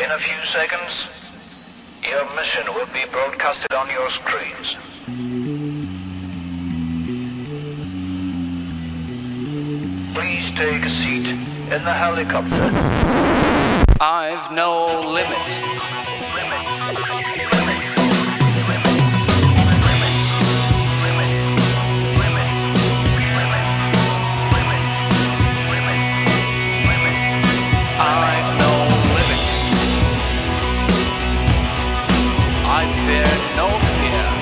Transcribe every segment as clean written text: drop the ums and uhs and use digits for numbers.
In a few seconds, your mission will be broadcasted on your screens. Please take a seat in the helicopter. I've no limit. I've no limit. I fear no fear.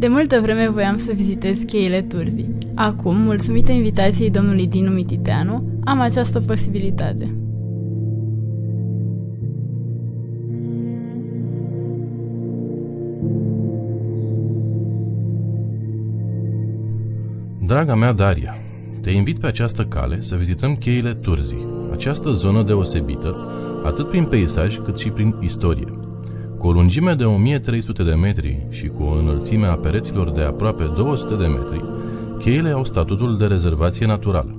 De multă vreme voiam să vizitez cheile Turzii. Acum, mulțumită invitației domnului Dinu Mititeanu, am această posibilitate. Draga mea Daria, te invit pe această cale să vizităm cheile Turzii, această zonă deosebită, atât prin peisaj cât și prin istorie. Cu o lungime de 1300 de metri și cu o înălțime a pereților de aproape 200 de metri, cheile au statutul de rezervație naturală.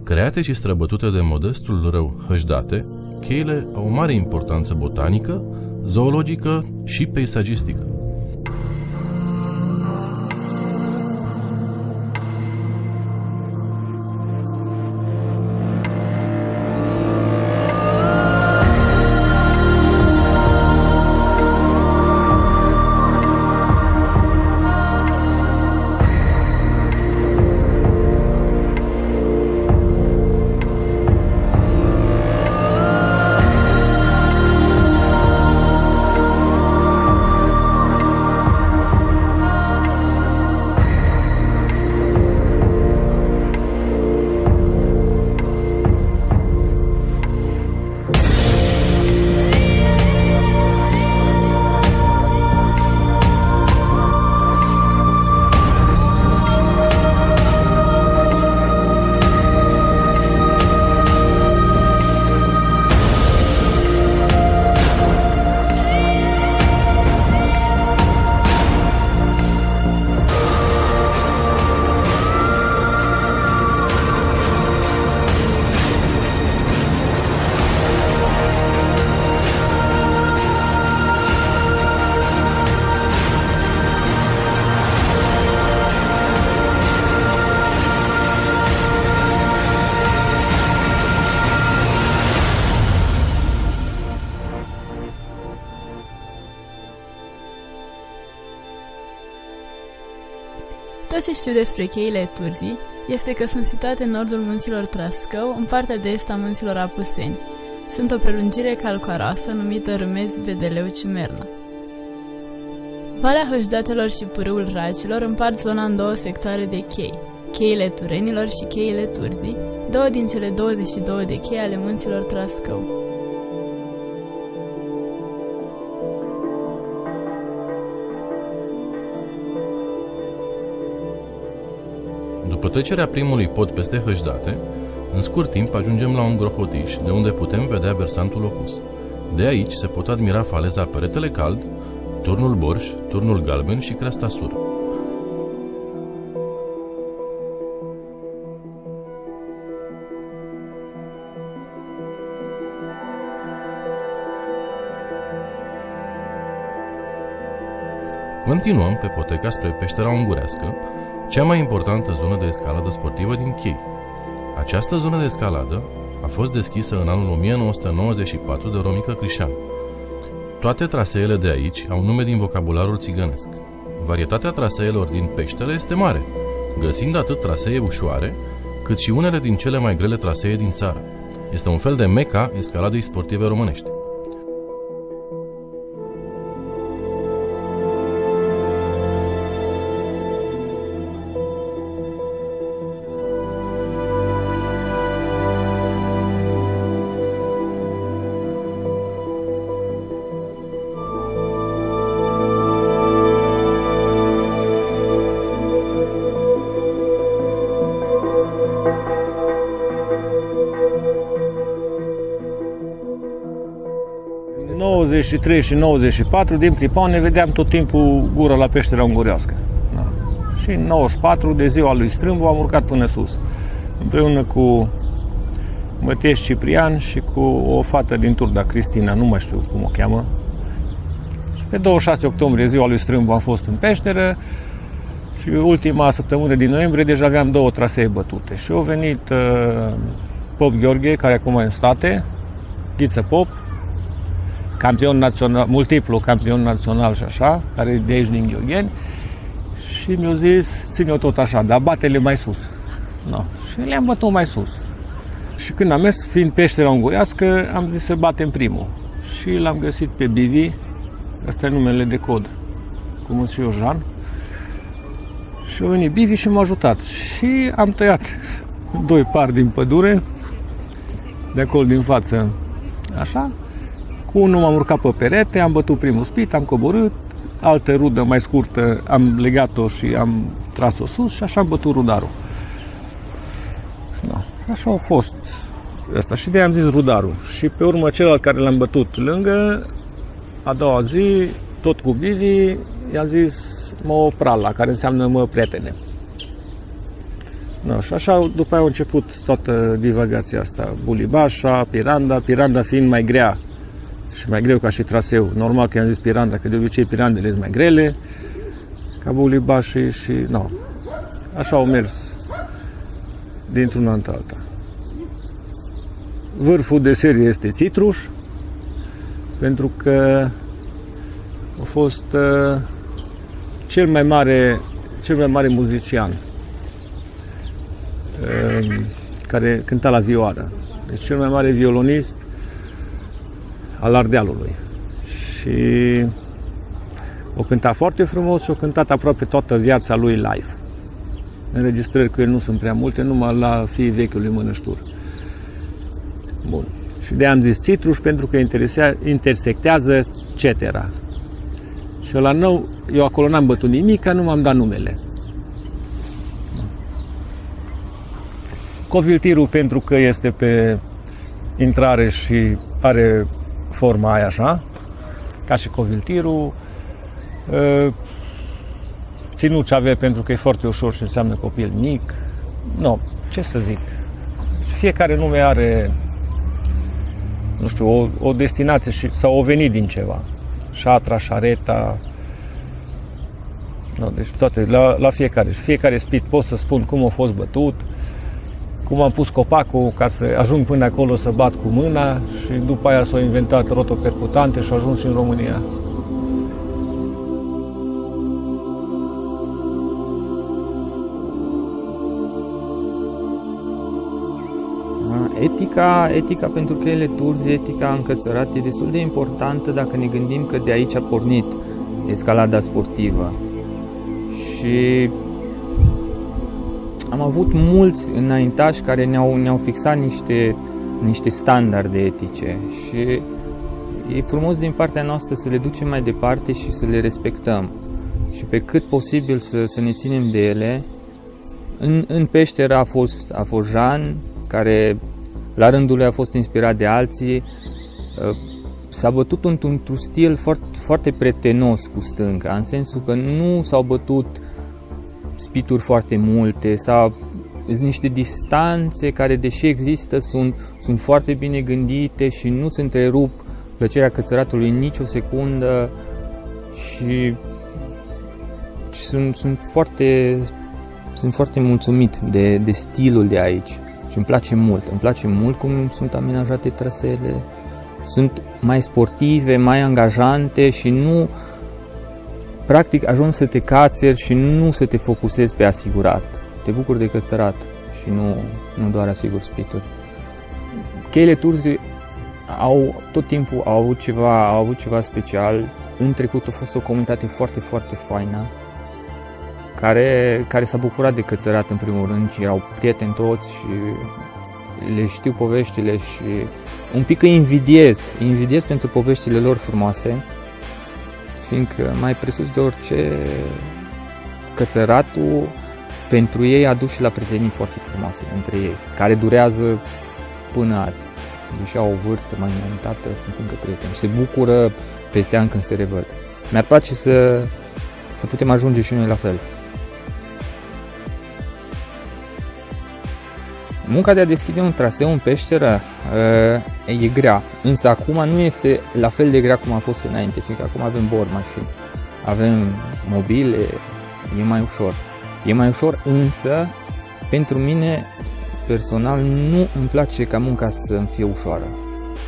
Create și străbătute de modestul râu Hășdate, cheile au o mare importanță botanică, zoologică și peisagistică. ce știu despre cheile Turzii este că sunt situate în nordul munților Trascău, în partea de est a munților Apuseni. Sunt o prelungire calcaroasă numită Râmezi Bedeleu Ciumerna. Valea Hoșdatelor și Pârâul Racilor împart zona în două sectoare de chei, cheile Turenilor și cheile Turzii, două din cele 22 de chei ale munților Trascău. După trecerea primului pod peste Hășdate, în scurt timp ajungem la un grohotiș, de unde putem vedea versantul opus. De aici se pot admira faleza Peretele Cald, Turnul Borș, Turnul Galben și Creasta Sur. Continuăm pe poteca spre Peștera Ungurească, cea mai importantă zonă de escaladă sportivă din Chei. Această zonă de escaladă a fost deschisă în anul 1994 de Romică Crișan. Toate traseele de aici au nume din vocabularul țigănesc. Varietatea traseelor din peșteră este mare, găsind atât trasee ușoare, cât și unele din cele mai grele trasee din țară. Este un fel de meca escaladei sportive românești. În 93 și 94, din Pripau, ne vedeam tot timpul gură la Peștera Ungurească. Da. Și în 94, de ziua lui Strâmbu, am urcat până sus, împreună cu Mătieș Ciprian și cu o fată din Turda, Cristina, nu mai știu cum o cheamă. Și pe 26 octombrie, ziua lui Strâmbu, am fost în peșteră și ultima săptămână din noiembrie deja aveam două trasee bătute. Și au venit Pop Gheorghe, care acum e în state, Ghiță Pop, campion național, multiplu campion național și așa, care e de aici din Gheorgheni, și mi-au zis, ține-o tot așa, dar bate-le mai sus. No. Și le-am bătut mai sus. Și când am mers, fiind Peștera Ungurească, am zis să batem primul. Și l-am găsit pe Bivi, ăsta e numele de cod, cum și eu, Jean. Și a venit Bivi și m-a ajutat. Și am tăiat doi pari din pădure, de acolo din față, așa. Cu unul m-am urcat pe perete, am bătut primul spit, am coborât, altă rudă mai scurtă am legat-o și am tras-o sus și așa am bătut rudarul. Da. Așa a fost asta și de-aia am zis rudarul. Și pe urmă celălalt care l-am bătut lângă, a doua zi, tot cu Bivi, i-a zis mă prala, care înseamnă mă prietene. Da, și așa după aia a început toată divagația asta, Bulibașa, Piranda fiind mai grea și mai greu ca și traseu. Normal că i-am zis Piranda, că de obicei Pirandele sunt mai grele ca Bulibașii și no. Așa au mers dintr-una în alta. Vârful de serie este Țitruș, pentru că a fost cel mai mare muzician care cânta la vioară. Deci cel mai mare violonist al Ardealului. Și o cânta foarte frumos și o cântat aproape toată viața lui live. Înregistrări cu el nu sunt prea multe, numai la fiii vechiului Mănăștur. Bun. Și de-aia am zis Țitruș, pentru că intersectează cetera. Și ăla nou, eu acolo n-am bătut nimic, nu m-am dat numele. Coviltirul, pentru că este pe intrare și are forma aia așa, ca și Coviltirul. Ținuceave, pentru că e foarte ușor și înseamnă copil mic. Nu, ce să zic. Fiecare nume are, nu știu, o destinație sau o venit din ceva. Șatra, șareta. No, deci toate, la fiecare. Și fiecare spit pot să spun cum a fost bătut, cum am pus copacul ca să ajung până acolo să bat cu mâna și după aia s-au inventat rotopercutante și au ajuns și în România. Etica pentru cheile Turzii, etica în cățărat e destul de importantă dacă ne gândim că de aici a pornit escalada sportivă. Și am avut mulți înaintași care ne-au fixat niște standarde etice și e frumos din partea noastră să le ducem mai departe și să le respectăm. Și pe cât posibil să ne ținem de ele. În peșteră a fost Jean, care la rândul lui a fost inspirat de alții. S-a bătut într-un stil foarte, foarte prietenos cu stânca, în sensul că nu s-au bătut spituri foarte multe, sunt niște distanțe care, deși există, sunt foarte bine gândite și nu-ți întrerup plăcerea cățăratului nici o secundă și sunt foarte mulțumit de stilul de aici și îmi place mult cum sunt amenajate traseele, sunt mai sportive, mai angajante și nu, practic ajungi să te cațeri și nu să te focusezi pe asigurat, te bucuri de cățărat și nu doar asiguri spituri. Cheile Turzii tot timpul au avut ceva special. În trecut a fost o comunitate foarte, foarte faină, care s-a bucurat de cățărat în primul rând și erau prieteni toți și le știu poveștile și un pic îi invidiez pentru poveștile lor frumoase, fiindcă mai presus de orice, cățăratul pentru ei a dus și la prietenii foarte frumoase între ei, care durează până azi. Deși au o vârstă mai înaintată, sunt încă prieteni și se bucură peste ani când se revăd. Mi-ar place să putem ajunge și noi la fel. Munca de a deschide un traseu în peșteră e grea, însă acum nu este la fel de grea cum a fost înainte, fiindcă acum avem bormașini, avem mobile, e mai ușor. E mai ușor, însă pentru mine personal nu îmi place ca munca să-mi fie ușoară.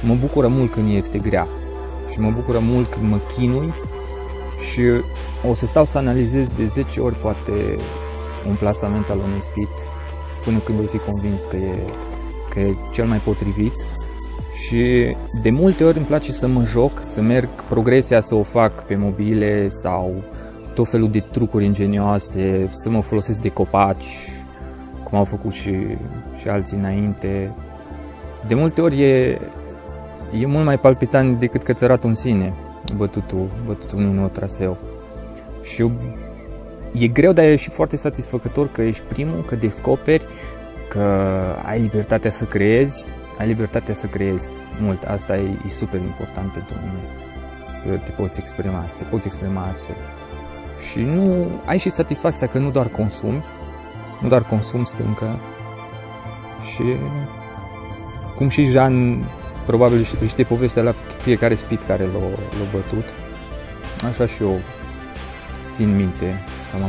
Mă bucură mult când este grea și mă bucură mult când mă chinui și o să stau să analizez de 10 ori poate un plasament al unui spit până când voi fi convins că e cel mai potrivit. Și de multe ori îmi place să mă joc, să merg progresia, să o fac pe mobile sau tot felul de trucuri ingenioase, să mă folosesc de copaci, cum au făcut și alții înainte. De multe ori e mult mai palpitant decât cățăratul în sine, bătutul unui nou traseu. Și e greu, dar e și foarte satisfăcător că ești primul, că descoperi, că ai libertatea să creezi mult. Asta e super important pentru mine, să te poți exprima astfel. Și ai și satisfacția că nu doar consumi stâncă. Și cum și Jean probabil știe povestea la fiecare spit care l-a bătut, așa și eu țin minte cam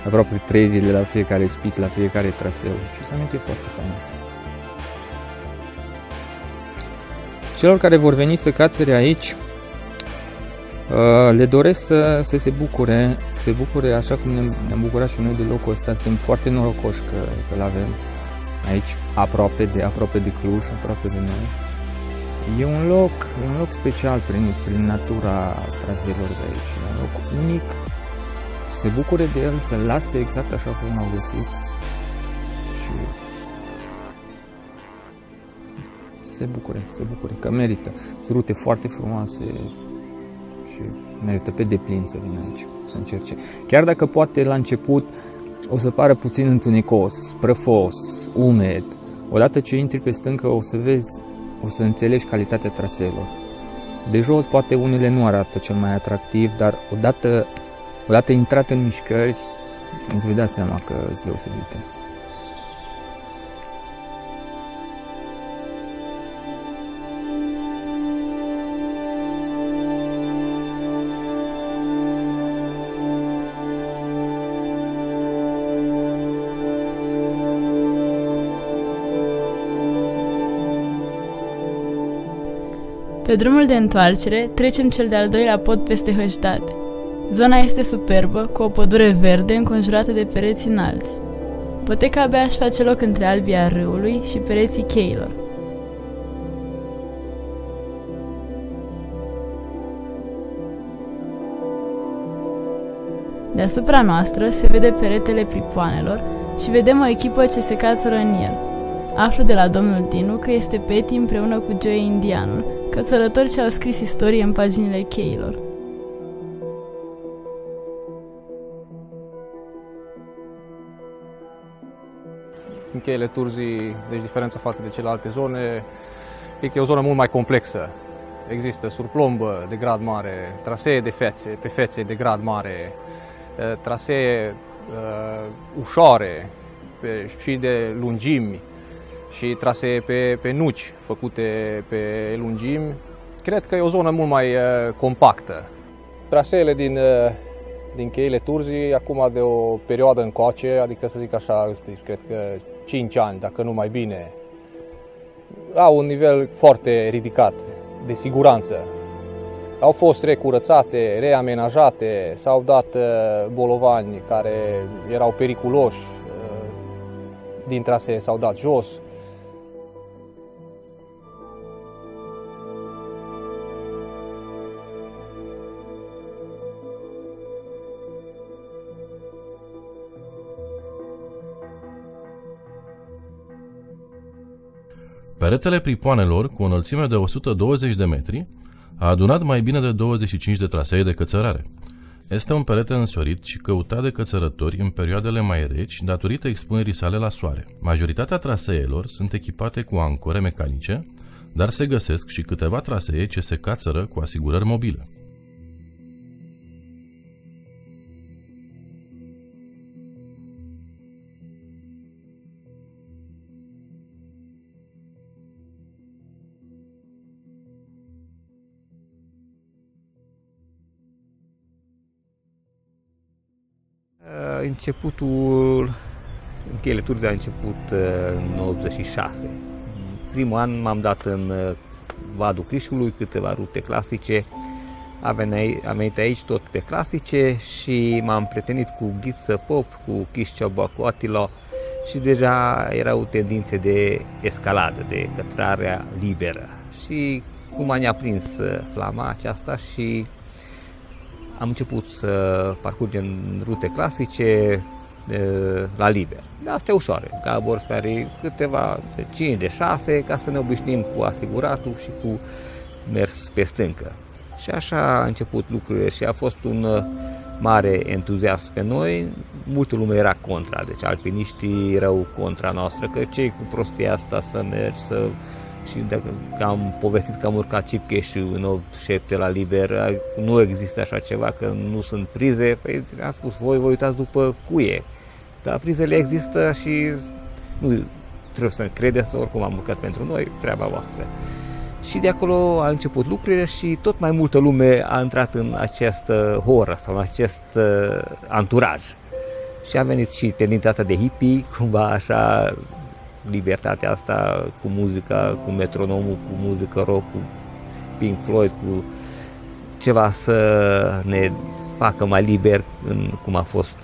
aproape trăirile la fiecare spit, la fiecare traseu și s-a aminte foarte fain. Celor care vor veni să cațere aici, le doresc să se bucure așa cum ne-am bucurat și noi de locul ăsta. Suntem foarte norocoși că l-avem aici, aproape de Cluj, aproape de noi. E un loc special prin natura traseelor de aici, un loc unic. Se bucure de el, să-l lase exact așa cum l-au găsit și se bucure că merită. Sunt rute foarte frumoase și merită pe deplin să vină aici, să încerce. Chiar dacă poate la început o să pară puțin întunecos, prăfos, umed, odată ce intri pe stâncă o să înțelegi calitatea traseelor. De jos poate unele nu arată cel mai atractiv, dar odată intrat în mișcări, îți vei da seama că sunt deosebite. Pe drumul de întoarcere, trecem cel de-al doilea pod peste Hășdate. Zona este superbă, cu o pădure verde înconjurată de pereți înalți. Poteca abia își face loc între albia râului și pereții cheilor. Deasupra noastră se vede peretele pripoanelor și vedem o echipă ce se cațără în el. Aflu de la domnul Dinu că este Peti împreună cu Joe Indianul, cățărători ce au scris istorie în paginile cheilor. În cheile Turzii, deci diferența față de celelalte zone, e că e o zonă mult mai complexă. Există surplombă de grad mare, trasee de pe fețe de grad mare, trasee ușoare și de lungimi și trasee pe nuci făcute pe lungimi. Cred că e o zonă mult mai compactă. Traseele din cheile Turzii, acum de o perioadă încoace, adică să zic așa, cred că 5 ani, dacă nu mai bine, au un nivel foarte ridicat de siguranță. Au fost recurățate, reamenajate, s-au dat bolovani care erau periculoși din trasee, s-au dat jos. Peretele pripoanelor, cu o înălțime de 120 de metri, a adunat mai bine de 25 de trasee de cățărare. Este un perete însorit și căutat de cățărători în perioadele mai reci datorită expunerii sale la soare. Majoritatea traseelor sunt echipate cu ancore mecanice, dar se găsesc și câteva trasee ce se cațără cu asigurări mobile. Începutul în cheile Turzii a început în 86. Primul an m-am dat în Vadul Crișului, câteva rute clasice. Am venit aici tot pe clasice și m-am prietenit cu Ghiță Pop, cu Chișcioba, cu Attila și deja erau tendințe de escaladă, de cățărarea liberă. Și cum m-a prins flama aceasta și am început să parcurgem rute clasice la liber. Asta e ușoare, ca borfari, câteva de 5, de 6, ca să ne obișnim cu asiguratul și cu mers pe stâncă. Și așa a început lucrurile și a fost un mare entuziasm pe noi. Multă lume era contra, deci alpiniștii erau contra noastră, că cei cu prostia asta să mergi, și dacă am povestit că am urcat Cipcheșu în 87 la liber, nu există așa ceva, că nu sunt prize, păi am spus, voi vă uitați după cuie, dar prizele există și nu trebuie să credeți, oricum am urcat pentru noi, treaba voastră. Și de acolo a început lucrurile și tot mai multă lume a intrat în această horă sau în acest anturaj. Și a venit și tendința asta de hippie, cumva așa, libertatea asta cu muzica, cu metronomul, cu muzică rock, cu Pink Floyd, cu ceva să ne facă mai liber, cum a fost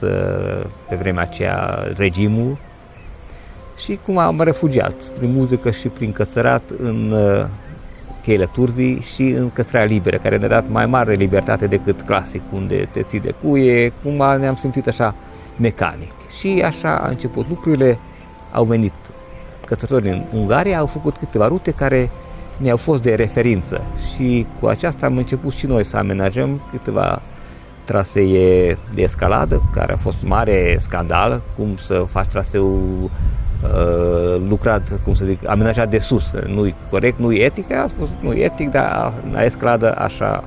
pe vremea aceea regimul. Și cum am refugiat prin muzică și prin cățărat în cheile Turzii și în cățărarea liberă, care ne-a dat mai mare libertate decât clasic, unde te ții de cuie, cum ne-am simțit așa mecanic. Și așa a început lucrurile, au venit cățărători în Ungaria, au făcut câteva rute care ne-au fost de referință și cu aceasta am început și noi să amenajăm câteva trasee de escaladă, care a fost mare scandal, cum să faci traseul lucrat, cum să zic, amenajat de sus, nu-i corect, nu-i etic, a spus, nu-i etic, dar la escaladă așa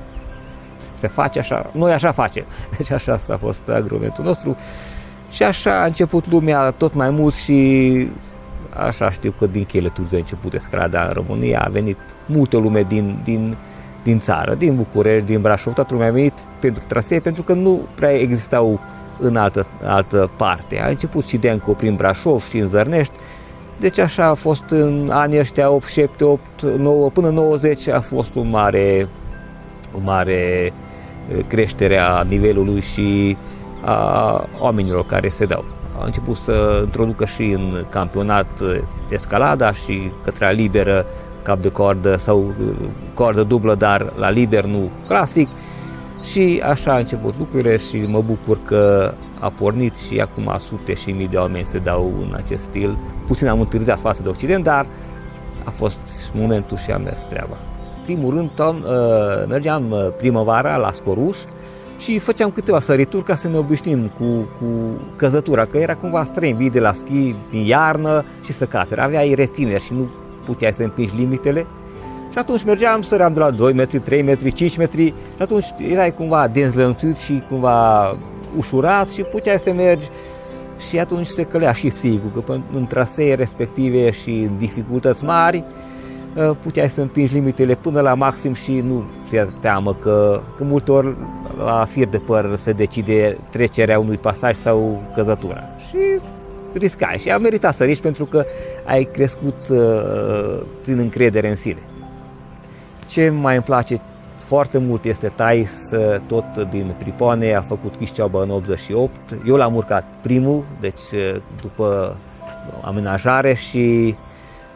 se face, așa, noi așa facem. Deci așa a fost argumentul nostru și așa a început lumea tot mai mult și așa știu că din cheile Turzii a început escalada în România, a venit multă lume din țară, din București, din Brașov, toată lumea a venit pentru trasee, pentru că nu prea existau în altă parte. A început și Denco prin Brașov și în Zărnești, deci așa a fost în anii ăștia 8, 7, 8, 9, până 90 a fost o mare creștere a nivelului și a oamenilor care se dau. au început să introducă și în campionat escalada și către liberă, cap de coardă sau coardă dublă, dar la liber, nu clasic. Și așa a început lucrurile și mă bucur că a pornit și acum sute și mii de oameni se dau în acest stil. Puțin am întârziat față de Occident, dar a fost momentul și a mers treaba. Primul rând mergeam primăvara la Scoruș și făceam câteva sărituri ca să ne obișnuim cu căzătura, că era cumva străin, vii de la schi din iarnă și să cațeri. Aveai rețineri și nu puteai să împingi limitele. Și atunci mergeam, săream de la 2 metri, 3 metri, 5 metri și atunci erai cumva dezlănțuit și cumva ușurat și puteai să mergi și atunci se călea și psihicul, că în trasee respective și în dificultăți mari puteai să împingi limitele până la maxim și nu se teamă că multe ori la fir de păr se decide trecerea unui pasaj sau căzătura și riscai și a meritat să riști pentru că ai crescut prin încredere în sine. Ce mai îmi place foarte mult este Thais, tot din Pripoane, a făcut Chișceaubă în 88. Eu l-am urcat primul, deci după amenajare și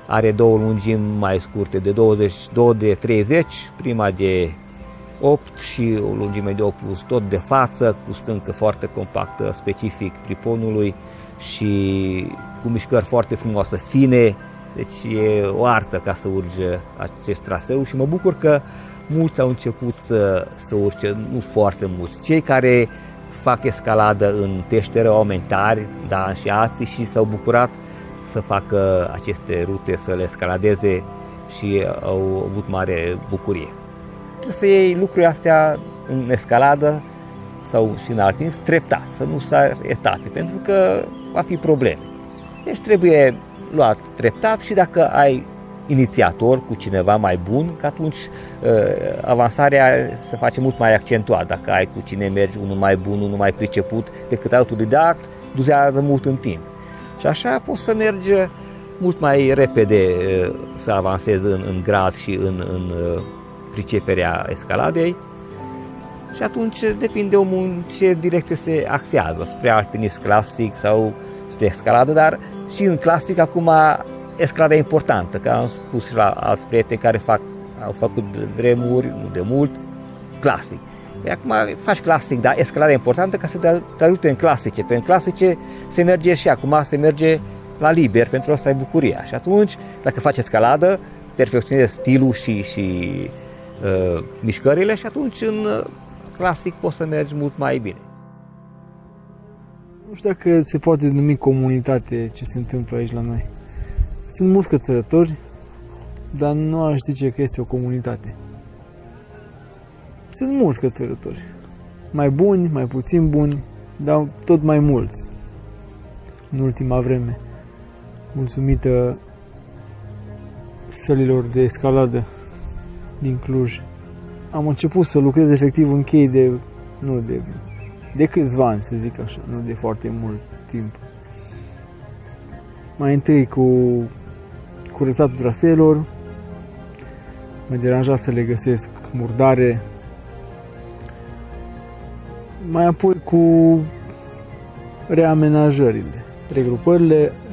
are două lungimi mai scurte, de 22 de 30, prima de 8 și o lungime de 8 plus, tot de față, cu stâncă foarte compactă, specific Priponului și cu mișcări foarte frumoase, fine, deci e o artă ca să urce acest traseu și mă bucur că mulți au început să urce, nu foarte mulți. Cei care fac escaladă în peșteră, oameni tari, da, și alții și s-au bucurat să facă aceste rute, să le escaladeze și au avut mare bucurie. Trebuie să iei lucrurile astea în escaladă sau și în alpinism treptat, să nu sari etape, pentru că va fi probleme. Deci trebuie luat treptat și dacă ai inițiator cu cineva mai bun, că atunci avansarea se face mult mai accentuat. Dacă ai cu cine mergi, unul mai bun, unul mai priceput decât autodidact, durează mult în timp. Și așa poți să mergi mult mai repede să avansezi în grad și în priceperea escaladei. Și atunci depinde omul în ce direcție se axează, spre alpinism clasic sau spre escaladă, dar și în clasic acum escalada e importantă, că am spus și la alți prieteni care au făcut vremuri, nu de mult, clasic. Păi acum faci clasic, dar escalada e importantă ca să te ajute în clasice. Pe în clasice se merge și acum se merge la liber, pentru asta e bucuria. Și atunci, dacă faci escaladă, perfecționezi stilul și mișcările și atunci în clasic poți să mergi mult mai bine. Nu știu dacă se poate numi comunitate ce se întâmplă aici la noi. Sunt mulți cățărători, dar nu aș zice că este o comunitate. Sunt mulți cățărători, mai buni, mai puțin buni, dar tot mai mulți în ultima vreme, mulțumită sălilor de escaladă din Cluj. Am început să lucrez efectiv în chei de câțiva ani, să zic așa, nu de foarte mult timp. Mai întâi cu curățatul traseelor, mă deranja să le găsesc murdare, mai apoi cu reamenajările,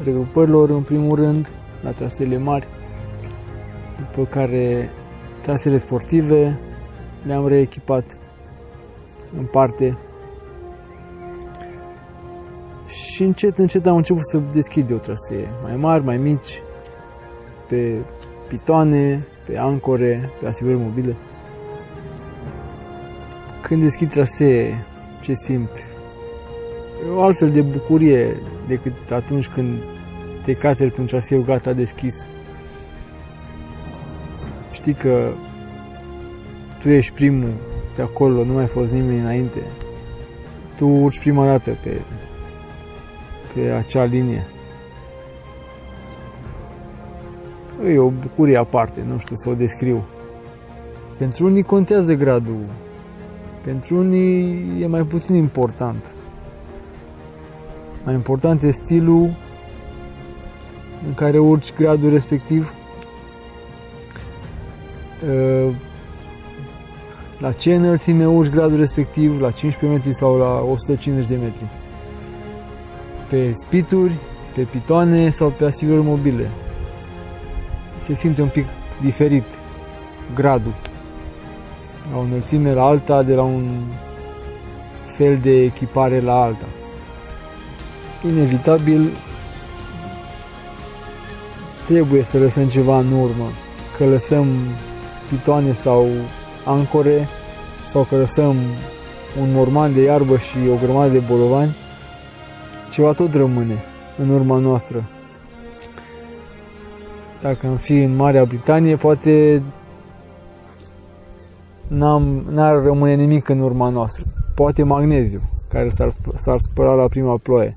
regrupărilor în primul rând, la traseele mari, după care traseele sportive le-am reechipat în parte și încet am început să deschid eu trasee mai mari, mai mici, pe pitoane, pe ancore, pe asigurări mobile. Când deschid trasee, ce simt? E o altfel de bucurie decât atunci când te cațeri pe un traseu gata deschis. Știi că tu ești primul pe acolo, nu mai a fost nimeni înainte. Tu urci prima dată pe acea linie. E o bucurie aparte, nu știu să o descriu. Pentru unii contează gradul, pentru unii e mai puțin important. Mai important e stilul în care urci gradul respectiv, la ce înălțime urci gradul respectiv, la 15 metri sau la 150 de metri. pe spituri, pe pitoane sau pe asigurări mobile. Se simte un pic diferit gradul. La o înălțime la alta, de la un fel de echipare la alta. Inevitabil trebuie să lăsăm ceva în urmă, că lăsăm pitoane sau ancore sau că lăsăm un morman de iarbă și o grămadă de bolovani, ceva tot rămâne în urma noastră. Dacă am fi în Marea Britanie, poate n-ar rămâne nimic în urma noastră. Poate magneziu, care s-ar spăla la prima ploaie.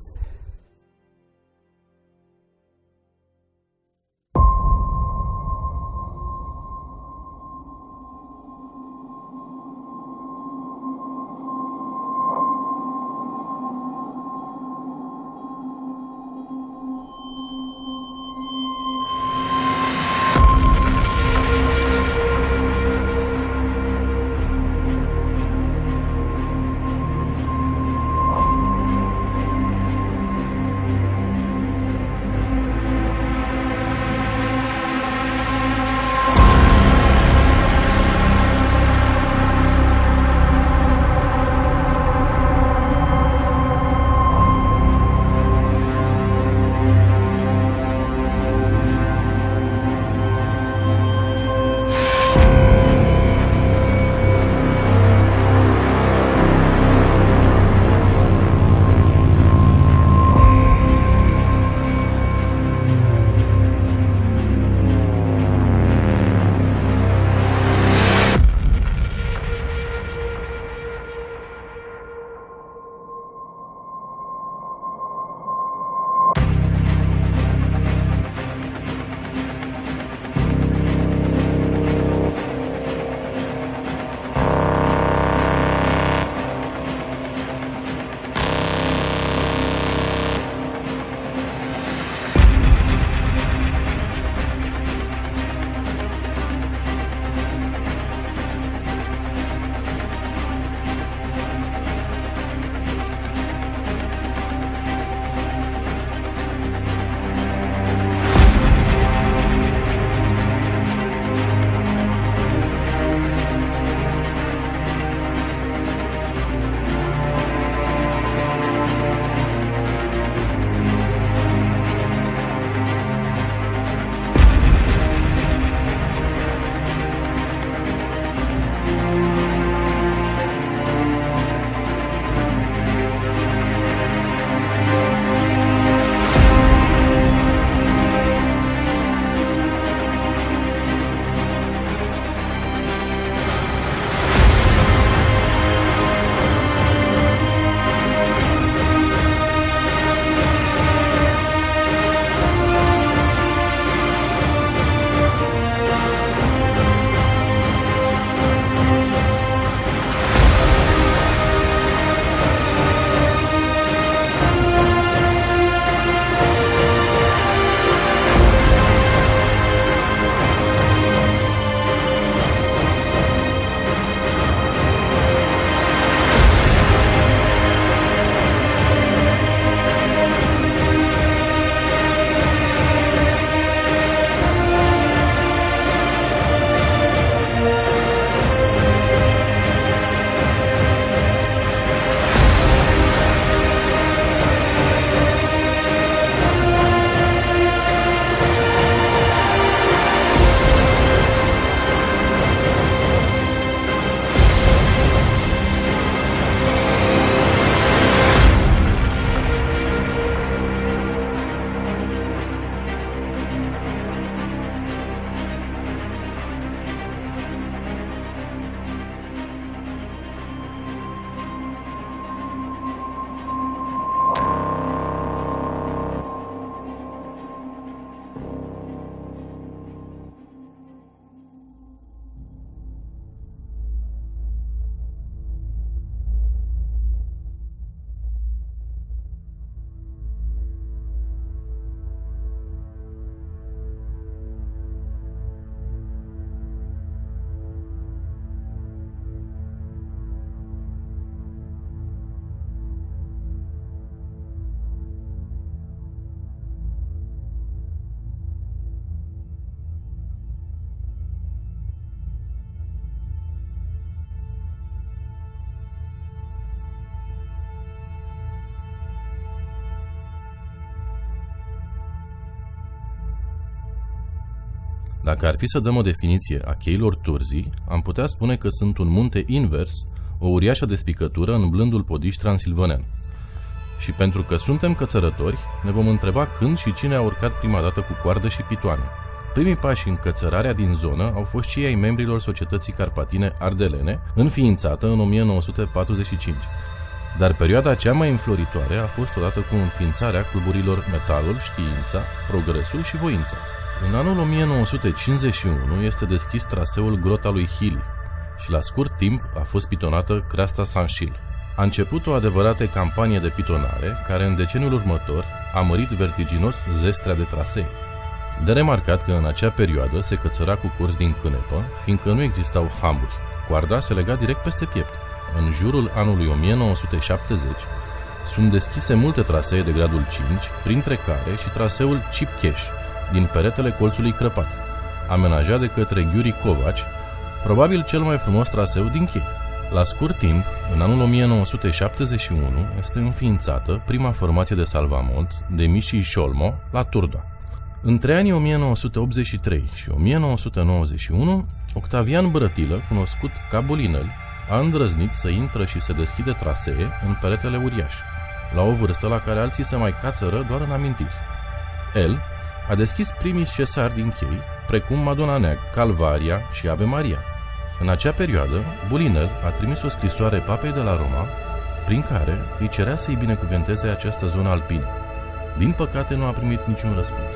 Dacă ar fi să dăm o definiție a cheilor Turzii, am putea spune că sunt un munte invers, o uriașă despicătură în blândul podiș transilvanean. Și pentru că suntem cățărători, ne vom întreba când și cine a urcat prima dată cu coardă și pitoane. Primii pași în cățărarea din zonă au fost cei ai membrilor Societății Carpatine Ardelene, înființată în 1945. Dar perioada cea mai înfloritoare a fost odată cu înființarea cluburilor Metalul, Știința, Progresul și Voința. În anul 1951 este deschis traseul Grota lui Hili și la scurt timp a fost pitonată Creasta Sanșil. A început o adevărată campanie de pitonare care în deceniul următor a mărit vertiginos zestrea de trasee. De remarcat că în acea perioadă se cățăra cu corzi din cânepă, fiindcă nu existau hamburi. Coarda se lega direct peste piept. În jurul anului 1970 sunt deschise multe trasee de gradul 5, printre care și traseul Chipcheș, din peretele Colțului Crăpat, amenajat de către Ghiuri Covaci, probabil cel mai frumos traseu din chei. La scurt timp, în anul 1971, este înființată prima formație de salvamont de Mișii Șolmo la Turda. Între anii 1983 și 1991, Octavian Brătilă, cunoscut ca Bulinel, a îndrăznit să intră și să deschide trasee în peretele uriaș, la o vârstă la care alții se mai cațără doar în amintiri. El a deschis primii șesari din chei, precum Madonna Neag, Calvaria și Ave Maria. În acea perioadă, Bulinel a trimis o scrisoare papei de la Roma, prin care îi cerea să-i binecuvânteze această zonă alpină. Din păcate, nu a primit niciun răspuns.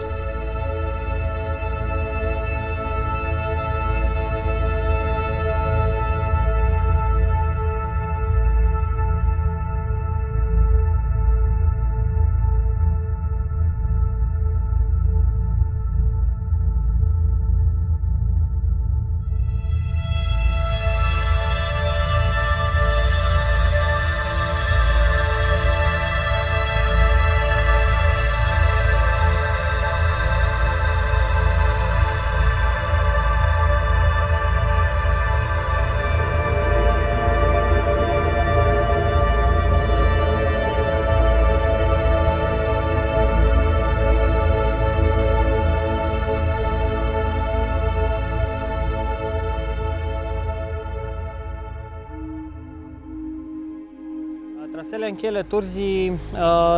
Trasele în cheile Turzii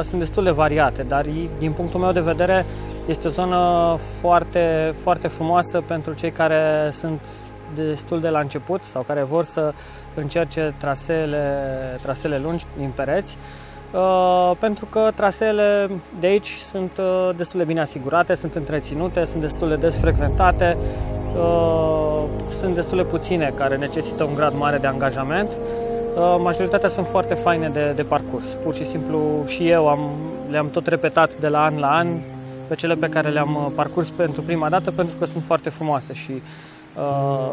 sunt destul de variate, dar din punctul meu de vedere este o zonă foarte, foarte frumoasă pentru cei care sunt destul de la început sau care vor să încerce traseele lungi din pereți, pentru că traseele de aici sunt destul de bine asigurate, sunt întreținute, sunt destul de des frecventate, sunt destul de puține care necesită un grad mare de angajament. Majoritatea sunt foarte faine de parcurs. Pur și simplu și eu le-am tot repetat de la an la an pe cele pe care le-am parcurs pentru prima dată, pentru că sunt foarte frumoase și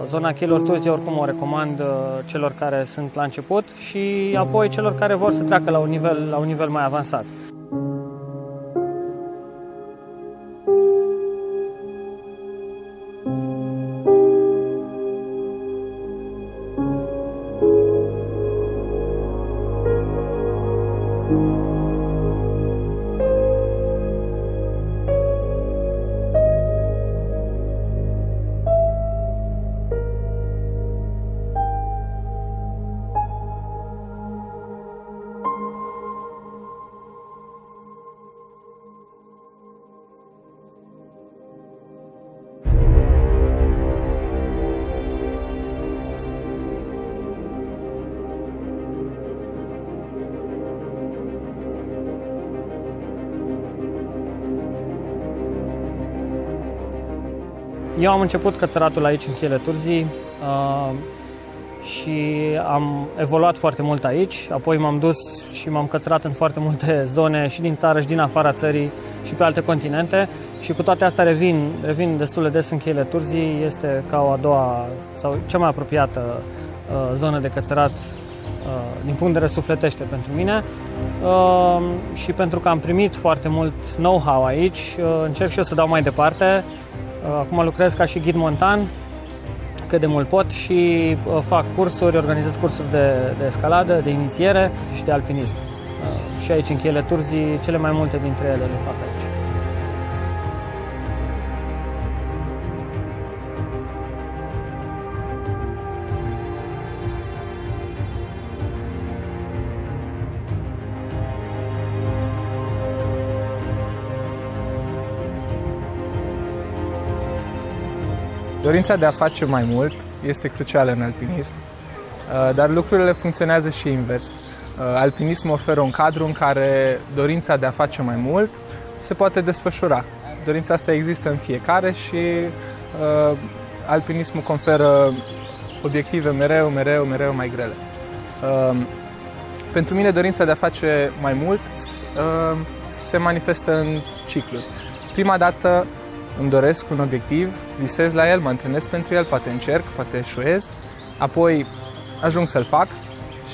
zona cheilor Turzii oricum o recomand celor care sunt la început și apoi celor care vor să treacă la un nivel mai avansat. Eu am început cățăratul aici în cheile Turzii și am evoluat foarte mult aici, apoi m-am dus și m-am cățărat în foarte multe zone și din țară și din afara țării și pe alte continente și cu toate astea revin destul de des în cheile Turzii, este ca o a doua sau cea mai apropiată zonă de cățărat din punct de vedere sufletește pentru mine și pentru că am primit foarte mult know-how aici, încerc și eu să dau mai departe. Acum lucrez ca și ghid montan, cât de mult pot și fac cursuri, organizez cursuri de escaladă, de inițiere și de alpinism. Și aici, în cheile Turzii, cele mai multe dintre ele le fac aici. Dorința de a face mai mult este crucială în alpinism, dar lucrurile funcționează și invers. Alpinismul oferă un cadru în care dorința de a face mai mult se poate desfășura. Dorința asta există în fiecare și alpinismul conferă obiective mereu mai grele. Pentru mine dorința de a face mai mult se manifestă în cicluri. Prima dată îmi doresc un obiectiv, visez la el, mă antrenez pentru el, poate încerc, poate eșuez, apoi ajung să-l fac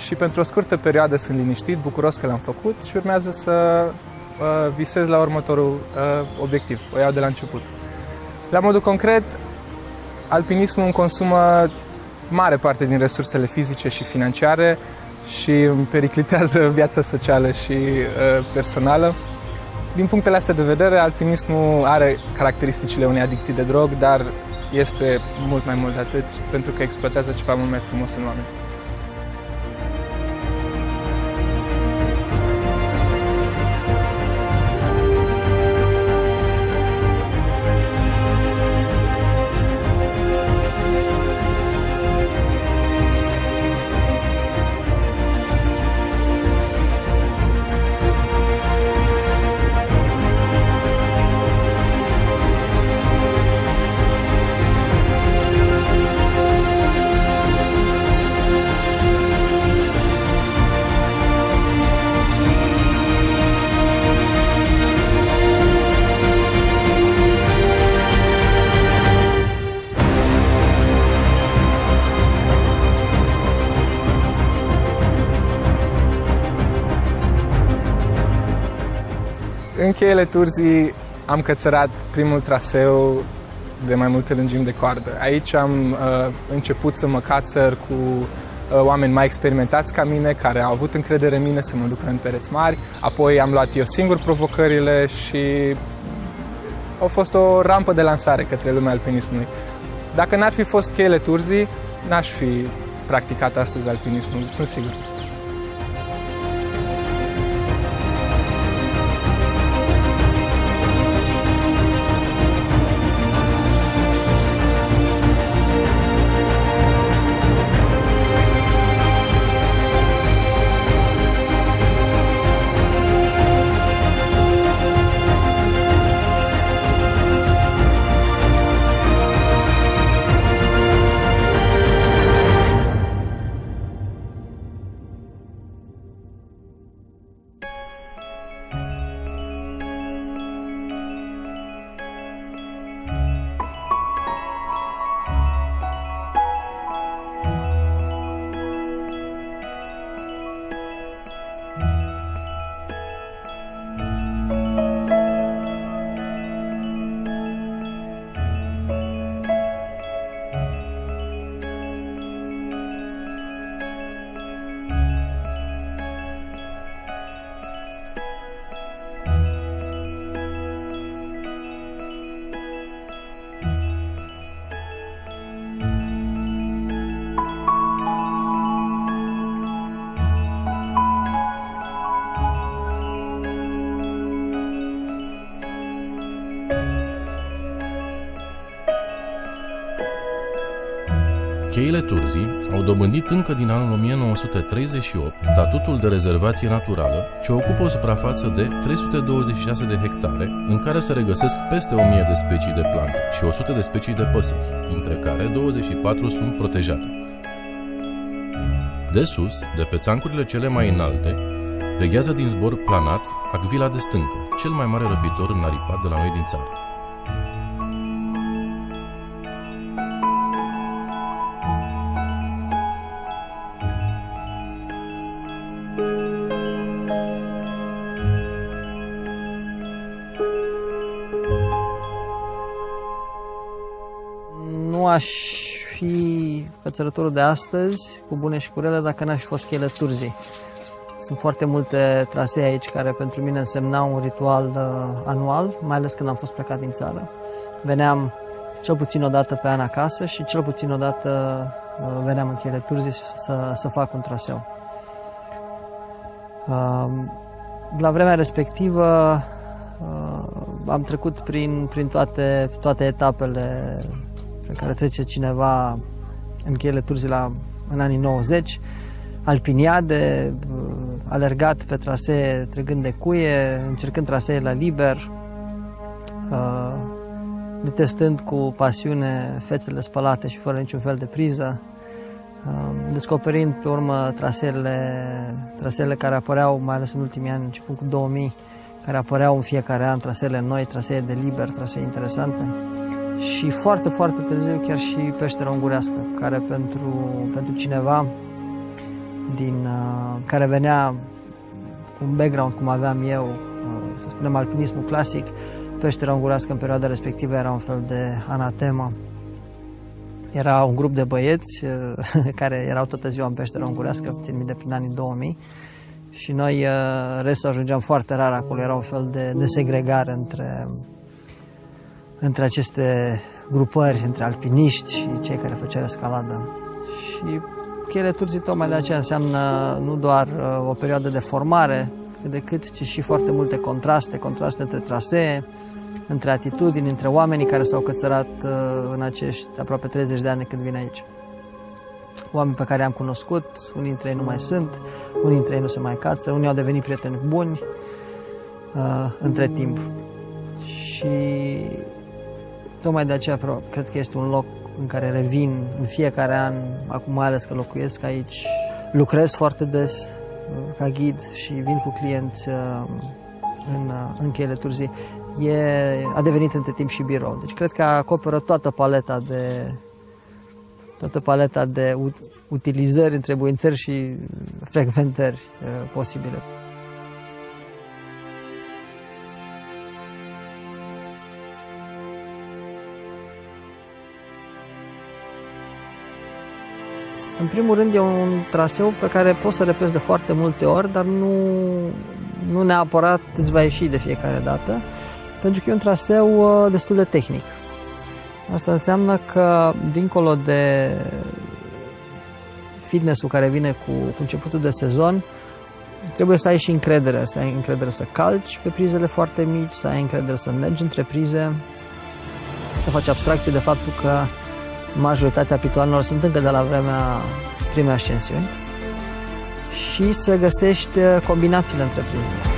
și pentru o scurtă perioadă sunt liniștit, bucuros că l-am făcut și urmează să visez la următorul obiectiv, o iau de la început. La modul concret, alpinismul îmi consumă mare parte din resursele fizice și financiare și îmi periclitează viața socială și personală. Din punctele astea de vedere, alpinismul are caracteristicile unei adicții de drog, dar este mult mai mult de atât, pentru că exploatează ceva mult mai frumos în oameni. În cheile Turzii am cățărat primul traseu de mai multe lungimi de coardă. Aici am început să mă cațăr cu oameni mai experimentați ca mine, care au avut încredere în mine să mă ducă în pereți mari. Apoi am luat eu singur provocările și a fost o rampă de lansare către lumea alpinismului. Dacă n-ar fi fost cheile Turzii, n-aș fi practicat astăzi alpinismul, sunt sigur. Cheile Turzii au dobândit încă din anul 1938 statutul de rezervație naturală, ce ocupă o suprafață de 326 de hectare, în care se regăsesc peste 1000 de specii de plante și 100 de specii de păsări, dintre care 24 sunt protejate. De sus, de pe țancurile cele mai înalte, veghează din zbor planat acvila de stâncă, cel mai mare răpitor înaripat de la noi din țară. Nu aș fi cățărătorul de astăzi, cu bune și cu rele, dacă n-aș fi fost cheile Turzii. Sunt foarte multe trasee aici care pentru mine însemnau un ritual anual, mai ales când am fost plecat din țară. Veneam cel puțin o dată pe an acasă și cel puțin o dată veneam în cheile Turzii să fac un traseu. La vremea respectivă am trecut prin toate etapele prin care trece cineva în cheile Turzii în anii 90, alpiniade, alergat pe trasee trăgând de cuie, încercând trasee la liber, detestând cu pasiune fețele spălate și fără niciun fel de priză, descoperind pe urmă traseele care apăreau, mai ales în ultimii ani, începând cu 2000, care apăreau în fiecare an, traseele noi, trasee de liber, trasee interesante. Și foarte, foarte târziu chiar și peștera ungurească, care pentru cineva care venea cu un background cum aveam eu, să spunem alpinismul clasic, peștera ungurească în perioada respectivă era un fel de anatemă. Era un grup de băieți care erau toată ziua în peștera ungurească, țin minte, prin anii 2000, și noi, restul, ajungeam foarte rar acolo. Era un fel de segregare între aceste grupări, între alpiniști și cei care făceau escaladă. Și cheile Turzii tocmai de aceea înseamnă nu doar o perioadă de formare, ci și foarte multe contraste între trasee, între atitudini, între oamenii care s-au cățărat în acești aproape 30 de ani când vin aici. Oameni pe care i-am cunoscut, unii dintre ei nu mai sunt, unii dintre ei nu se mai cață, unii au devenit prieteni buni între timp. Și tocmai de aceea cred că este un loc în care revin în fiecare an, acum mai ales că locuiesc aici, lucrez foarte des ca ghid și vin cu clienți în cheile Turzii. A devenit între timp și birou. Deci cred că acoperă toată paleta de utilizări, întrebuințări și frecventări posibile. În primul rând e un traseu pe care poți să repeți de foarte multe ori, dar nu neapărat îți va ieși de fiecare dată, pentru că e un traseu destul de tehnic. Asta înseamnă că, dincolo de fitness-ul care vine cu începutul de sezon, trebuie să ai și încredere, să ai încredere să calci pe prizele foarte mici, să ai încredere să mergi între prize, să faci abstracție de faptul că majoritatea pitoanelor sunt încă de la vremea primei ascensiuni și să găsești combinațiile între prize.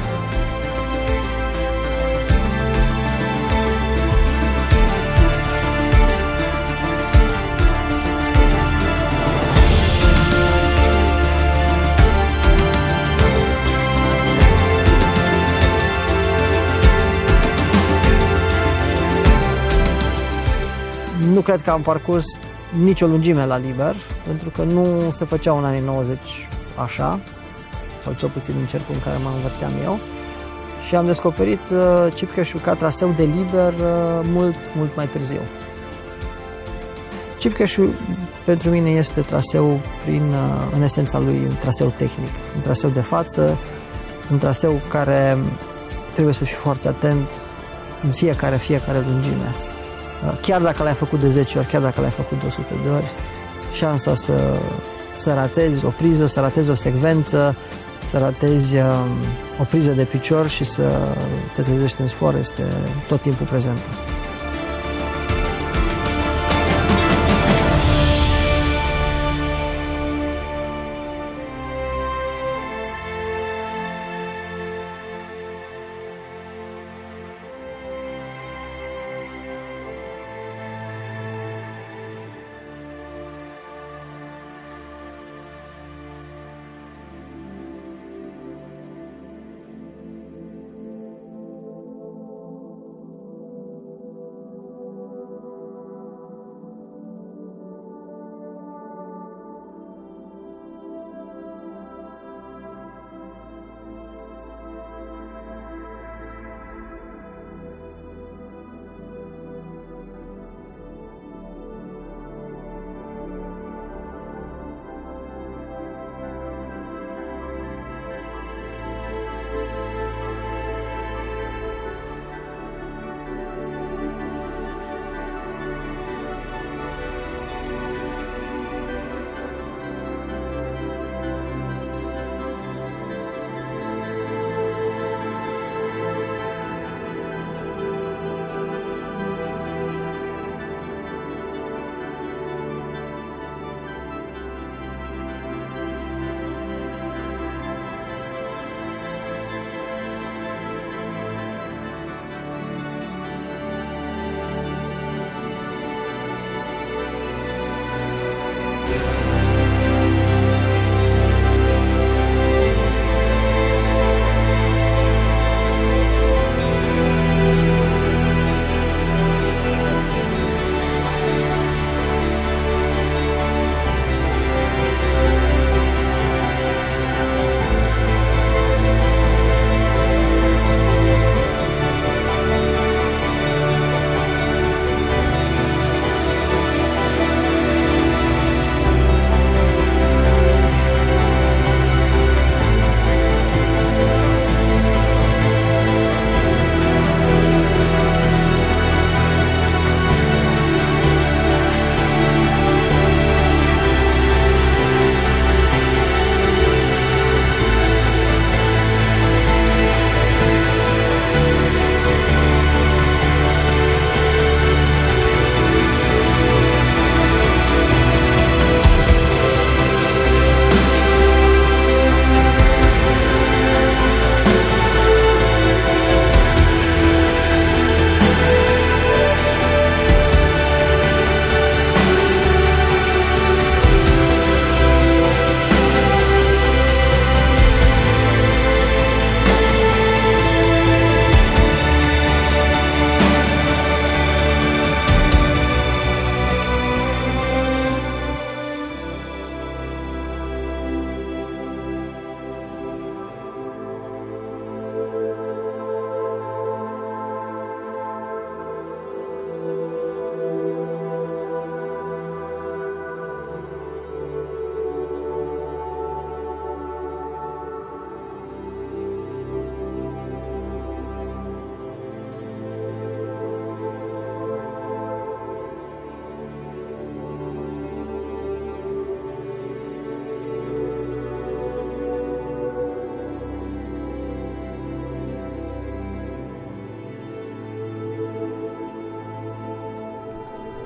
Nu cred că am parcurs nicio lungime la liber, pentru că nu se făceau în anii 90 așa, sau cel puțin în cercul în care mă învârteam eu. Și am descoperit Cipcheșul ca traseu de liber mult mai târziu. Cipcheșul pentru mine este traseu în esența lui un traseu tehnic, un traseu de față, un traseu care trebuie să fii foarte atent în fiecare lungime. Chiar dacă l-ai făcut de 10 ori, chiar dacă l-ai făcut de 100 de ori, șansa să ratezi o priză, să ratezi o secvență, să ratezi o priză de picior și să te trezești în sfor este tot timpul prezentă.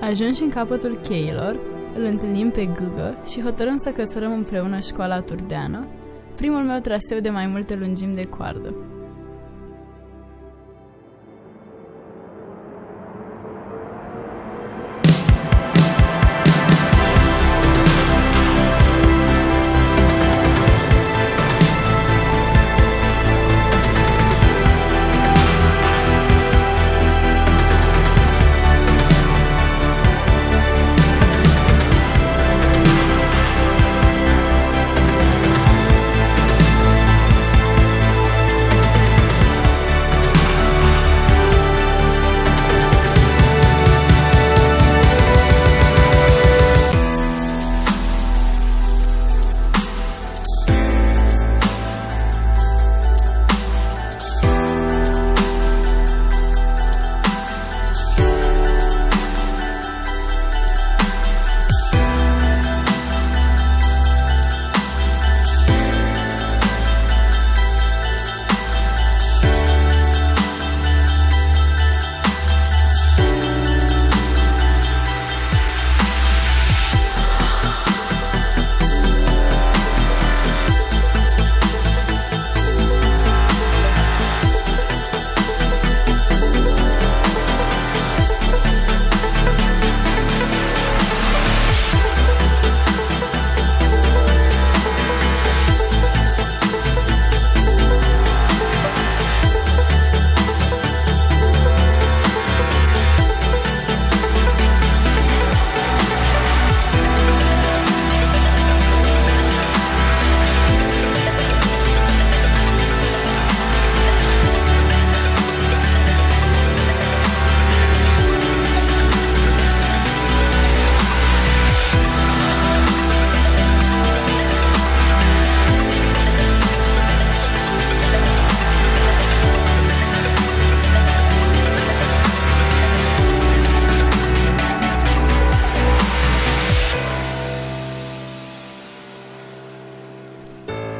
Ajunși în capătul cheilor, îl întâlnim pe Gâgă și hotărâm să cățărăm împreună școala turdeană, primul meu traseu de mai multe lungimi de coardă.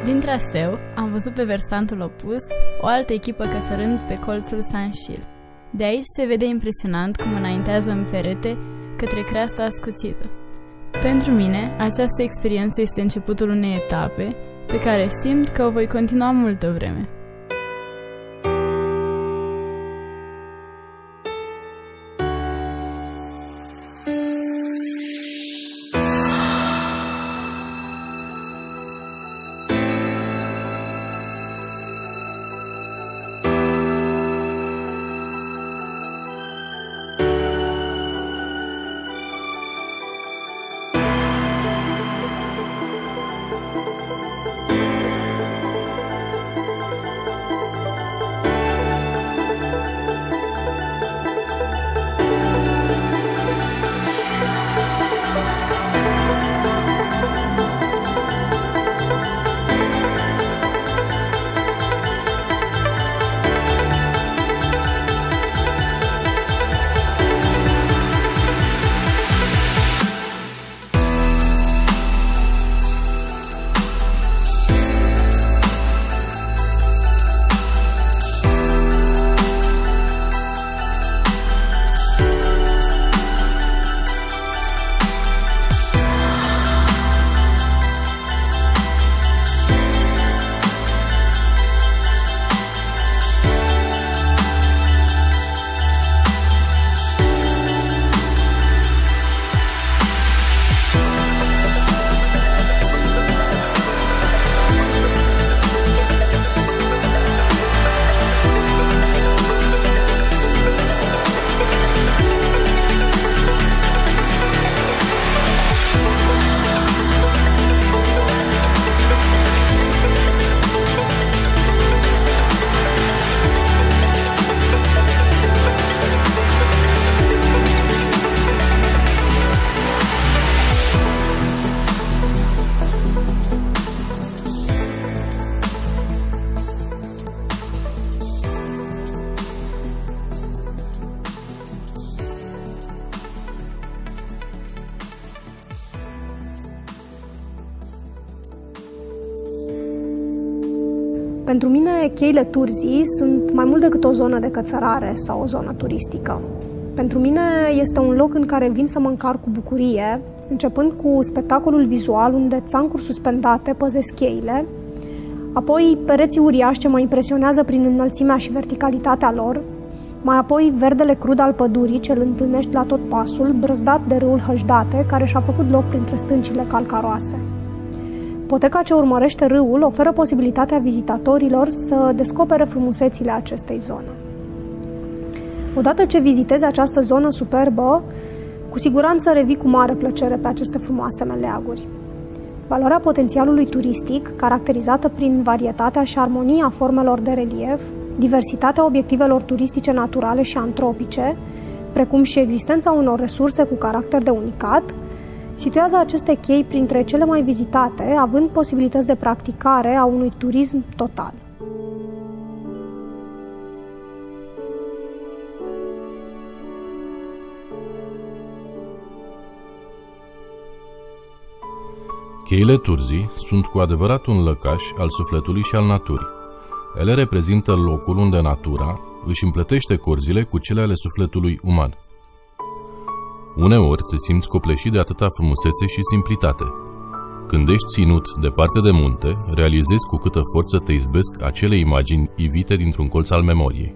Din traseu, am văzut pe versantul opus o altă echipă cățărând pe colțul Sanșil. De aici se vede impresionant cum înaintează în perete către creasta ascuțită. Pentru mine, această experiență este începutul unei etape pe care simt că o voi continua multă vreme. Pentru mine, cheile Turzii sunt mai mult decât o zonă de cățărare sau o zonă turistică. Pentru mine este un loc în care vin să mă încarc cu bucurie, începând cu spectacolul vizual unde țancuri suspendate păzesc cheile, apoi pereții uriași ce mă impresionează prin înălțimea și verticalitatea lor, mai apoi verdele crud al pădurii ce îl întâlnești la tot pasul, brăzdat de râul Hăjdate, care și-a făcut loc printre stâncile calcaroase. Poteca ce urmărește râul oferă posibilitatea vizitatorilor să descopere frumusețile acestei zone. Odată ce vizitezi această zonă superbă, cu siguranță revii cu mare plăcere pe aceste frumoase meleaguri. Valoarea potențialului turistic, caracterizată prin varietatea și armonia formelor de relief, diversitatea obiectivelor turistice naturale și antropice, precum și existența unor resurse cu caracter de unicat, situează aceste chei printre cele mai vizitate, având posibilități de practicare a unui turism total. Cheile Turzii sunt cu adevărat un lăcaș al sufletului și al naturii. Ele reprezintă locul unde natura își împletește corzile cu cele ale sufletului uman. Uneori te simți copleșit de atâta frumusețe și simplitate. Când ești ținut departe de munte, realizezi cu câtă forță te izbesc acele imagini ivite dintr-un colț al memoriei.